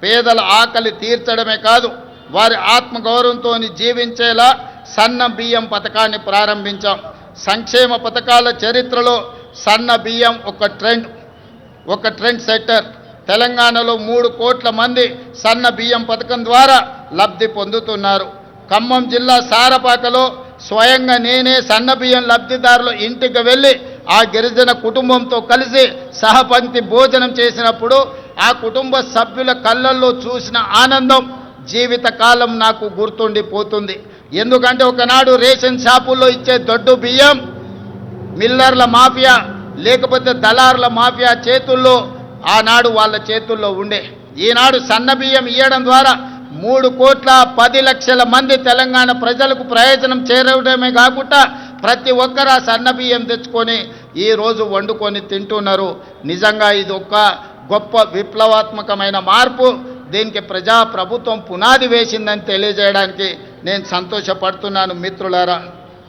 పేదల ఆకలి తీర్చడమే కాదు, వారి ఆత్మగౌరవంతో జీవించేలా సన్న బియ్యం పథకాన్ని ప్రారంభించాం. సంక్షేమ పథకాల చరిత్రలో సన్న బియ్యం ఒక ట్రెండ్ సెట్టర్. తెలంగాణలో 3 కోట్ల మంది సన్న బియ్యం పథకం ద్వారా లబ్ధి పొందుతున్నారు. ఖమ్మం జిల్లా సారపాకలో స్వయంగా నేనే సన్న బియ్యం లబ్ధిదారులు ఇంటికి వెళ్ళి ఆ గిరిజన కుటుంబంతో కలిసి సహపంక్తి భోజనం చేసినప్పుడు ఆ కుటుంబ సభ్యుల కళ్ళల్లో చూసిన ఆనందం జీవితకాలం నాకు గుర్తుండిపోతుంది. ఎందుకంటే ఒకనాడు రేషన్ షాపుల్లో ఇచ్చే దొడ్డు బియ్యం మిల్లర్ల మాఫియా లేకపోతే దళారుల మాఫియా చేతుల్లో ఆనాడు వాళ్ళ చేతుల్లో ఉండే. ఈనాడు సన్న బియ్యం ఇవ్వడం ద్వారా 3,10,00,000 మంది తెలంగాణ ప్రజలకు ప్రయోజనం చేరడమే కాకుండా ప్రతి ఒక్కరు ఆ సన్న బియ్యం తెచ్చుకొని ఈరోజు వండుకొని తింటున్నారు. నిజంగా ఇది ఒక గొప్ప విప్లవాత్మకమైన మార్పు. దీనికి ప్రజాప్రభుత్వం పునాది వేసిందని తెలియజేయడానికి నేను సంతోషపడుతున్నాను మిత్రులారా.